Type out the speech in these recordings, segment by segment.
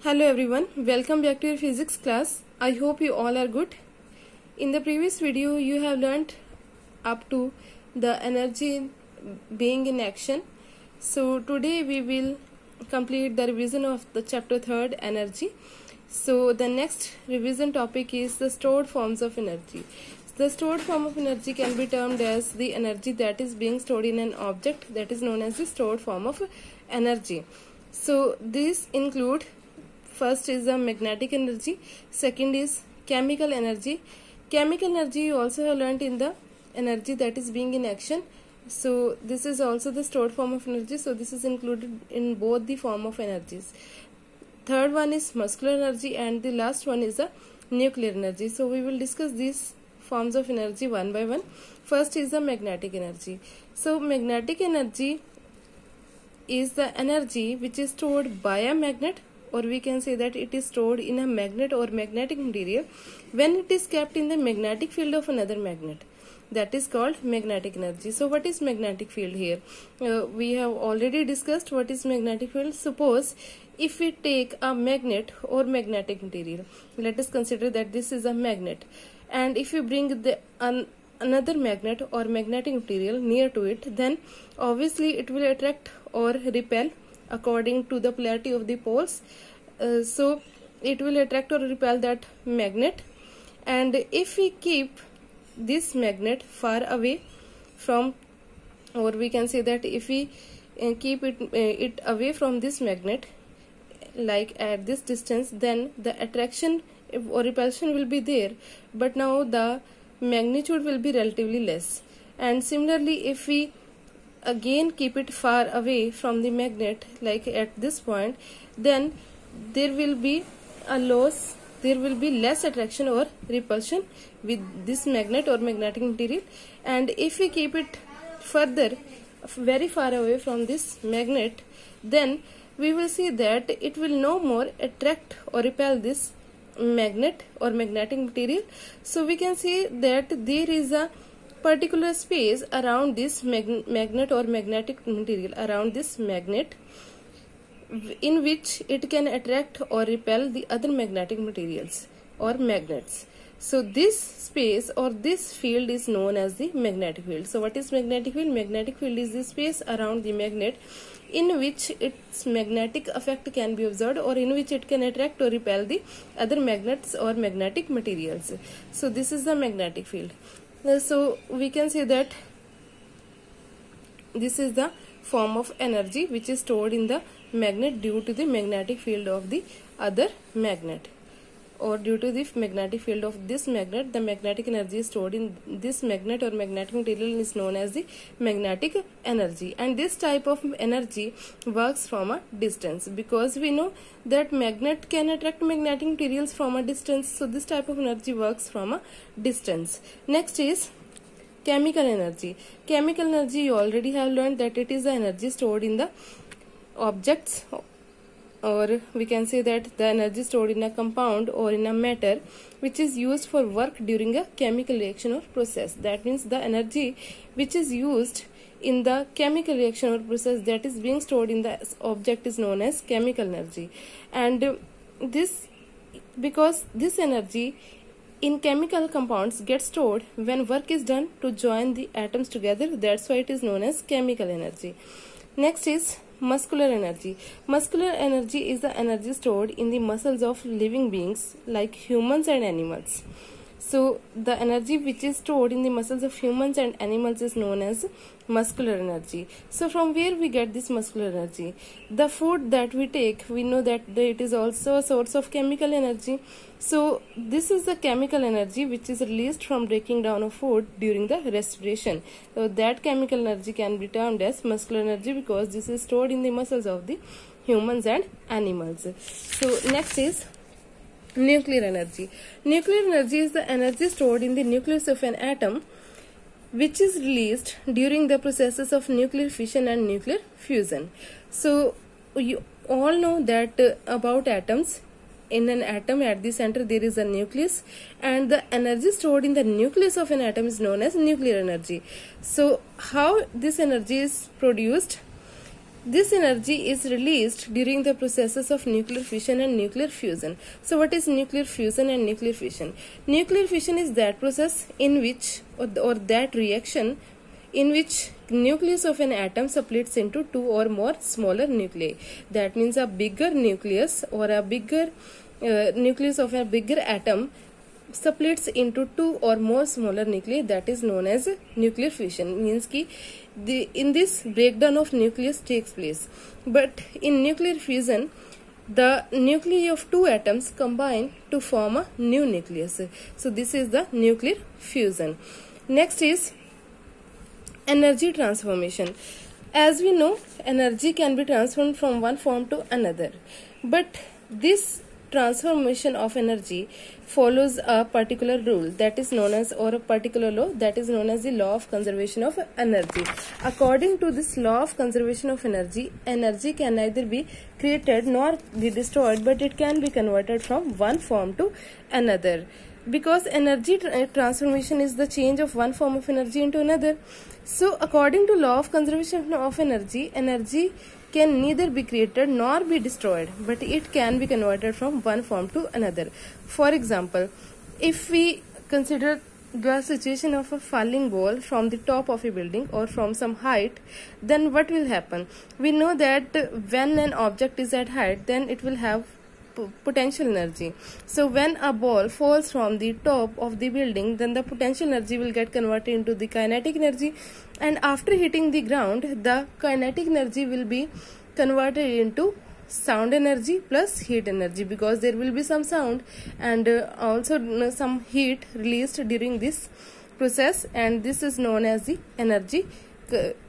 Hello everyone, welcome back to your physics class. I hope you all are good. In the previous video you have learnt up to the energy being in action. So today we will complete the revision of the chapter 3rd, energy. So the next revision topic is the stored forms of energy. The stored form of energy can be termed as the energy that is being stored in an object, that is known as the stored form of energy. So these include, first is the magnetic energy, second is chemical energy. Chemical energy you also have learnt in the energy that is being in action. So this is also the stored form of energy, so this is included in both the form of energies. Third one is muscular energy, and the last one is the nuclear energy. So we will discuss these forms of energy one by one. First is the magnetic energy. So magnetic energy is the energy which is stored by a magnet, or we can say that it is stored in a magnet or magnetic material when it is kept in the magnetic field of another magnet. That is called magnetic energy. So what is magnetic field here? We have already discussed what is magnetic field. Suppose if we take a magnet or magnetic material, let us consider that this is a magnet, and if you bring another magnet or magnetic material near to it, then obviously it will attract or repel according to the polarity of the poles. So it will attract or repel that magnet, and if we keep this magnet far away from, or we can say that if we keep it away from this magnet, like at this distance, then the attraction or repulsion will be there, but now the magnitude will be relatively less. And similarly, if we again keep it far away from the magnet, like at this point, then there will be a loss, there will be less attraction or repulsion with this magnet or magnetic material. And if we keep it further, very far away from this magnet, then we will see that it will no more attract or repel this magnet or magnetic material. So we can say that there is a particular space around this magnet or magnetic material, around this magnet, in which it can attract or repel the other magnetic materials or magnets. So this space or this field is known as the magnetic field. So what is magnetic field? Magnetic field is the space around the magnet in which its magnetic effect can be observed, or in which it can attract or repel the other magnets or magnetic materials. So this is the magnetic field. So we can say that this is the form of energy which is stored in the magnet due to the magnetic field of the other magnet, or due to the magnetic field of this magnet, the magnetic energy stored in this magnet or magnetic material is known as the magnetic energy. And this type of energy works from a distance, because we know that magnet can attract magnetic materials from a distance. So this type of energy works from a distance. Next is chemical energy. Chemical energy you already have learned that it is the energy stored in the objects, or we can say that the energy stored in a compound or in a matter which is used for work during a chemical reaction or process. That means the energy which is used in the chemical reaction or process that is being stored in the object is known as chemical energy. And this, because this energy in chemical compounds gets stored when work is done to join the atoms together, that's why it is known as chemical energy. Next is muscular energy. Muscular energy is the energy stored in the muscles of living beings like humans and animals. So the energy which is stored in the muscles of humans and animals is known as muscular energy. So from where we get this muscular energy? The food that we take, we know that it is also a source of chemical energy. So this is the chemical energy which is released from breaking down of food during the respiration. So that chemical energy can be termed as muscular energy, because this is stored in the muscles of the humans and animals. So next is nuclear energy. Nuclear energy is the energy stored in the nucleus of an atom which is released during the processes of nuclear fission and nuclear fusion. So you all know that about atoms. In an atom, at the center there is a nucleus, and the energy stored in the nucleus of an atom is known as nuclear energy. So how this energy is produced? This energy is released during the processes of nuclear fission and nuclear fusion. So what is nuclear fusion and nuclear fission? Nuclear fission is that process in which, or that reaction in which nucleus of an atom splits into two or more smaller nuclei. That means a bigger nucleus or a bigger nucleus of a bigger atom splits into two or more smaller nuclei, that is known as nuclear fission. Means ki in this breakdown of nucleus takes place, but in nuclear fusion the nuclei of two atoms combine to form a new nucleus. So this is the nuclear fusion. Next is energy transformation. As we know, energy can be transformed from one form to another, but this transformation of energy follows a particular rule that is known as, or a particular law that is known as the law of conservation of energy. According to this law of conservation of energy, energy can neither be created nor be destroyed, but it can be converted from one form to another, because energy transformation is the change of one form of energy into another. So according to law of conservation of energy, energy can neither be created nor be destroyed, but it can be converted from one form to another. For example, if we consider the situation of a falling ball from the top of a building or from some height, then what will happen? We know that when an object is at height, then it will have potential energy. So when a ball falls from the top of the building, then the potential energy will get converted into the kinetic energy, and after hitting the ground, the kinetic energy will be converted into sound energy plus heat energy, because there will be some sound and also some heat released during this process, and this is known as the energy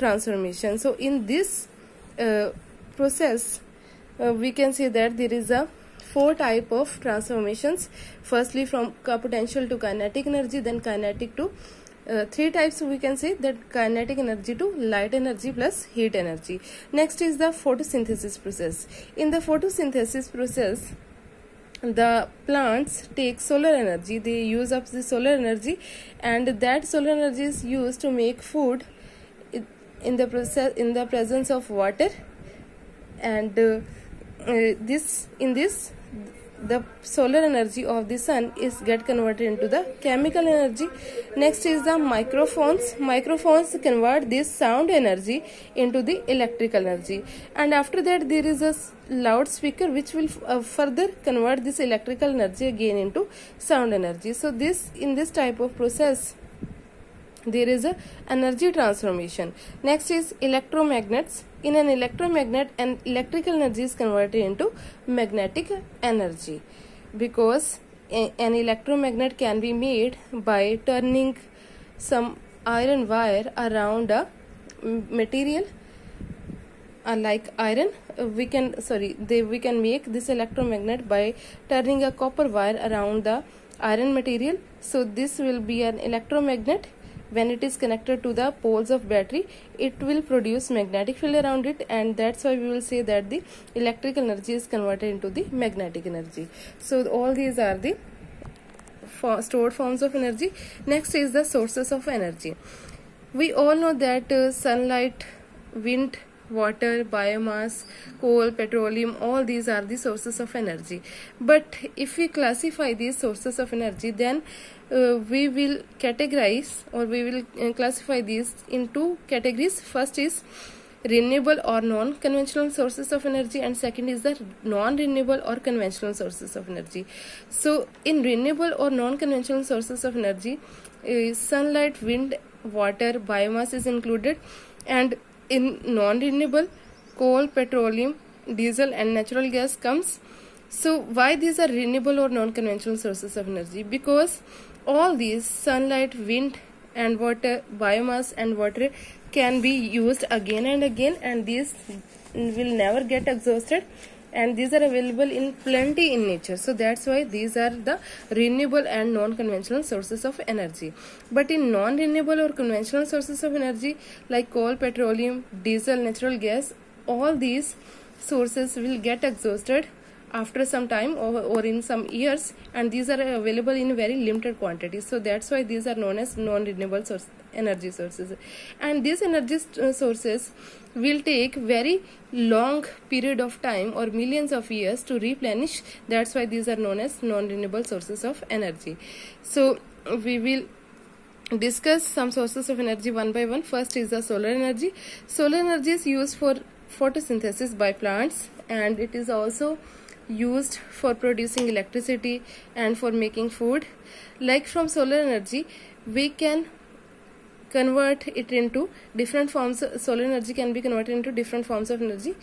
transformation. So in this process we can say that there is a four type of transformations. Firstly, from potential to kinetic energy, then kinetic to three types we can say, that kinetic energy to light energy plus heat energy. Next is the photosynthesis process. In the photosynthesis process, the plants take solar energy, they use up the solar energy, and that solar energy is used to make food in the process, in the presence of water, and the solar energy of the sun is get converted into the chemical energy. Next is the microphones. Microphones convert this sound energy into the electrical energy, and after that there is a loudspeaker which will further convert this electrical energy again into sound energy. So in this type of process there is a energy transformation. Next is electromagnets. In an electromagnet, an electrical energy is converted into magnetic energy, because an electromagnet can be made by turning some iron wire around a material like iron. We can make this electromagnet by turning a copper wire around the iron material. So this will be an electromagnet. When it is connected to the poles of battery, it will produce magnetic field around it, and that's why we will say that the electrical energy is converted into the magnetic energy. So all these are the stored forms of energy. Next is the sources of energy. We all know that sunlight, wind, water, biomass, coal, petroleum, all these are the sources of energy. But if we classify these sources of energy, then we will categorize, or we will classify these in two categories. First is renewable or non-conventional sources of energy, and second is the non-renewable or conventional sources of energy. So in renewable or non-conventional sources of energy, sunlight, wind, water, biomass is included, and in non-renewable, coal, petroleum, diesel and natural gas comes. So why these are renewable or non-conventional sources of energy? Because all these, sunlight, wind and water, biomass and water, can be used again and again, and these will never get exhausted, and these are available in plenty in nature. So that's why these are the renewable and non-conventional sources of energy. But in non-renewable or conventional sources of energy like coal, petroleum, diesel, natural gas, all these sources will get exhausted after some time or in some years, and these are available in very limited quantities. So that's why these are known as non-renewable sources energy sources, and these energy sources will take very long period of time or millions of years to replenish. That's why these are known as non-renewable sources of energy. So we will discuss some sources of energy one by one. First is the solar energy. Solar energy is used for photosynthesis by plants, and it is also used for producing electricity and for making food. Like from solar energy, we can convert it into different forms. Solar energy can be converted into different forms of energy: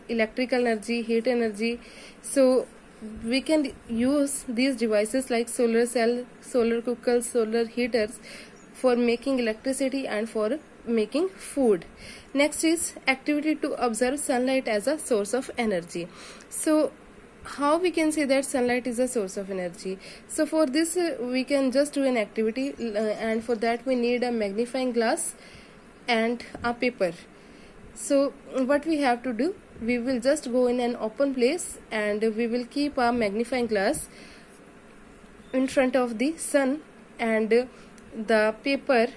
electrical energy, heat energy. So we can use these devices like solar cell, solar cookers, solar heaters for making electricity and for making food. Next is activity to observe sunlight as a source of energy. So how we can say that sunlight is a source of energy? So for this we can just do an activity, and for that we need a magnifying glass and a paper. So what we have to do, we will just go in an open place and we will keep a magnifying glass in front of the sun and the paper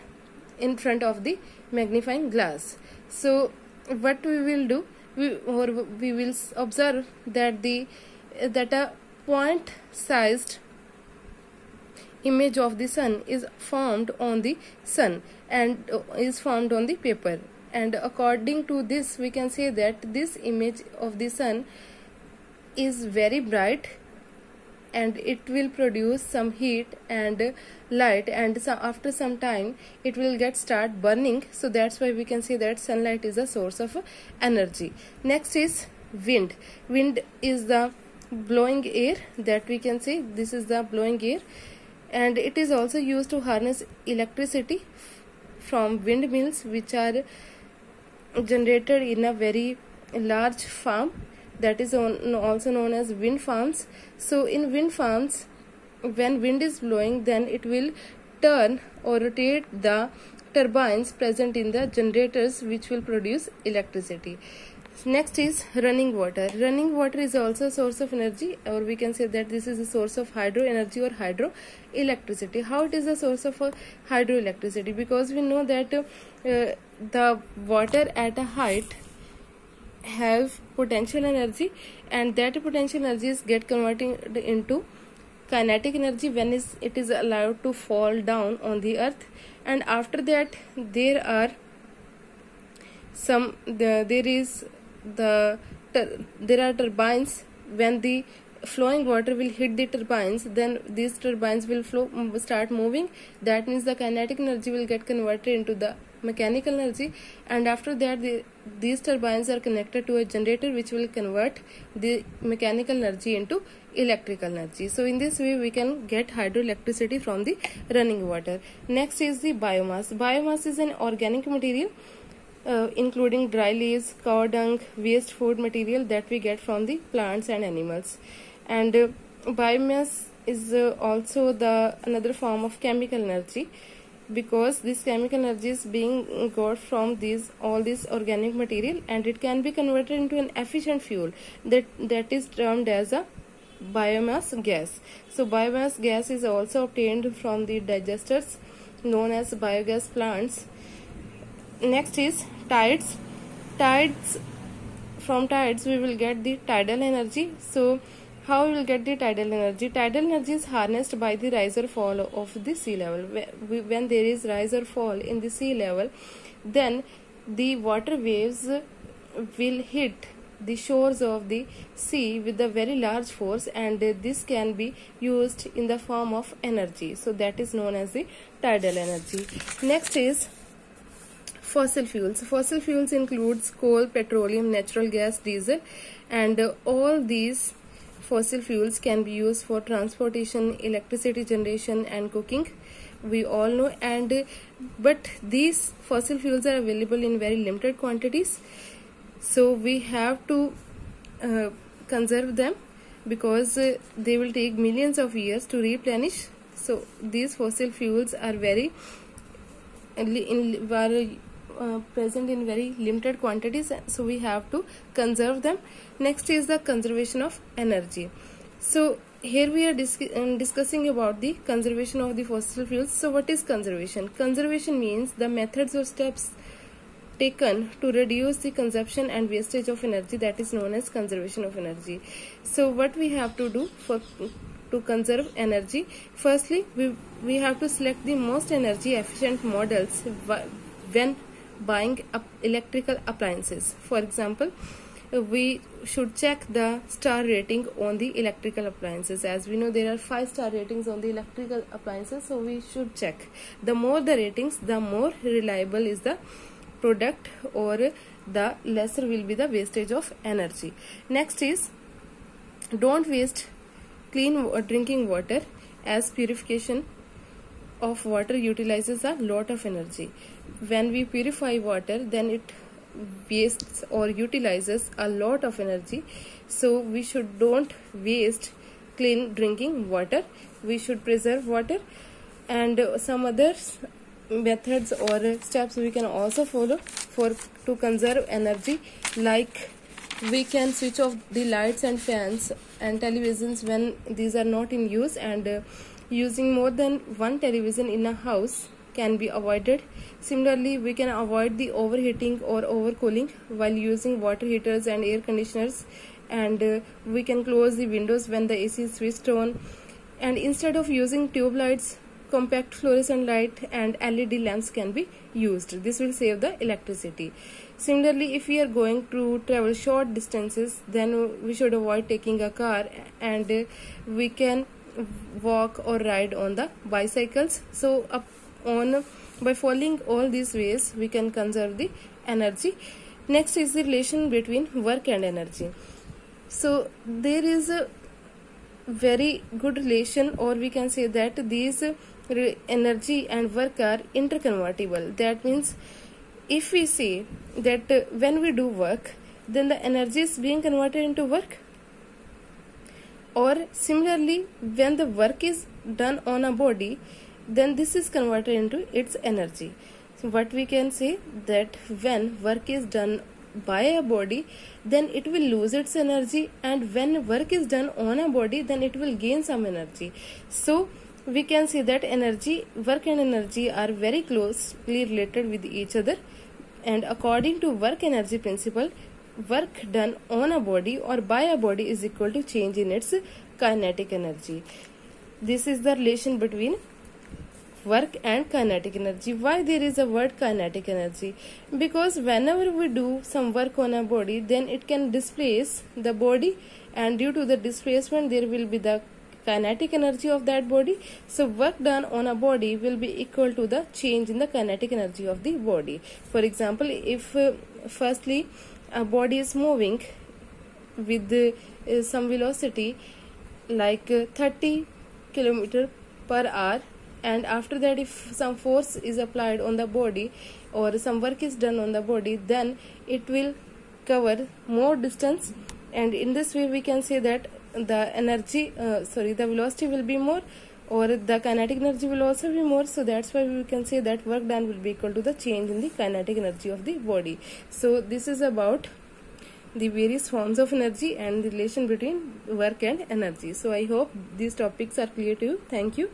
in front of the magnifying glass. So what we will do, we will observe that a point sized image of the sun is formed on the sun and is formed on the paper, and according to this we can say that this image of the sun is very bright and it will produce some heat and light, and after some time it will start burning. So that's why we can say that sunlight is a source of energy. Next is wind. Wind is the blowing air, that we can say this is the blowing air, and it is also used to harness electricity from windmills, which are generated in a very large farm, that is also known as wind farms. So in wind farms, when wind is blowing, then it will turn or rotate the turbines present in the generators, which will produce electricity. Next is running water. Running water is also a source of energy, or we can say that this is a source of hydro energy or hydroelectricity. How it is a source of hydroelectricity? Because we know that the water at a height have potential energy, and that potential energy is converted into kinetic energy when it is allowed to fall down on the earth. And after that there are turbines. When the flowing water will hit the turbines, then these turbines will start moving. That means the kinetic energy will get converted into the mechanical energy, and after that these turbines are connected to a generator which will convert the mechanical energy into electrical energy. So in this way we can get hydroelectricity from the running water. Next is the biomass. Biomass is an organic material including dry leaves, cow dung, waste food material that we get from the plants and animals. And biomass is also another form of chemical energy, because this chemical energy is being got from all this organic material, and it can be converted into an efficient fuel that is termed as a biomass gas. So biomass gas is also obtained from the digesters known as biogas plants. Next is tides. From tides we will get the tidal energy. So how we will get the tidal energy? Tidal energy is harnessed by the rise or fall of the sea level. When there is rise or fall in the sea level, then the water waves will hit the shores of the sea with a very large force, and this can be used in the form of energy. So that is known as the tidal energy. Next is fossil fuels. Fossil fuels includes coal, petroleum, natural gas, diesel, and all these fossil fuels can be used for transportation, electricity generation, and cooking. We all know, but these fossil fuels are available in very limited quantities. So we have to conserve them, because they will take millions of years to replenish. So these fossil fuels are present in very limited quantities, so we have to conserve them. Next is the conservation of energy. So here we are discussing about the conservation of the fossil fuels. So what is conservation? Conservation means the methods or steps taken to reduce the consumption and wastage of energy, that is known as conservation of energy. So what we have to do to conserve energy? Firstly, we have to select the most energy efficient models when buying electrical appliances. For example, we should check the star rating on the electrical appliances. As we know, there are 5-star ratings on the electrical appliances, so we should check. The more the ratings, the more reliable is the product, or the lesser will be the wastage of energy. Next is, don't waste clean drinking water, as purification of water utilizes a lot of energy. When we purify water, then it wastes or utilizes a lot of energy. So we should don't waste clean drinking water. We should preserve water. And some other methods or steps we can also follow to conserve energy, like we can switch off the lights and fans and televisions when these are not in use, and using more than one television in a house can be avoided. Similarly, we can avoid the overheating or overcooling while using water heaters and air conditioners, and we can close the windows when the AC is switched on. And instead of using tube lights, compact fluorescent light and LED lamps can be used. This will save the electricity. Similarly, if we are going to travel short distances, then we should avoid taking a car, and we can walk or ride on the bicycles. So by following all these ways, we can conserve the energy. Next is the relation between work and energy. So there is a very good relation, or we can say that these energy and work are interconvertible. That means if we say that when we do work, then the energy is being converted into work, or similarly when the work is done on a body, then this is converted into its energy. So what we can say, that when work is done by a body, then it will lose its energy, and when work is done on a body, then it will gain some energy. So we can say that work and energy are very closely related with each other, and according to work energy principle, work done on a body or by a body is equal to change in its kinetic energy. This is the relation between work and kinetic energy. Why there is a word kinetic energy? Because whenever we do some work on a body, then it can displace the body, and due to the displacement there will be the kinetic energy of that body. So work done on a body will be equal to the change in the kinetic energy of the body. For example, if firstly a body is moving with some velocity like 30 km per hour, and after that if some force is applied on the body or some work is done on the body, then it will cover more distance, and in this way we can say that the velocity will be more, or the kinetic energy will also be more. So that's why we can say that work done will be equal to the change in the kinetic energy of the body. So this is about the various forms of energy and the relation between work and energy. So I hope these topics are clear to you. Thank you.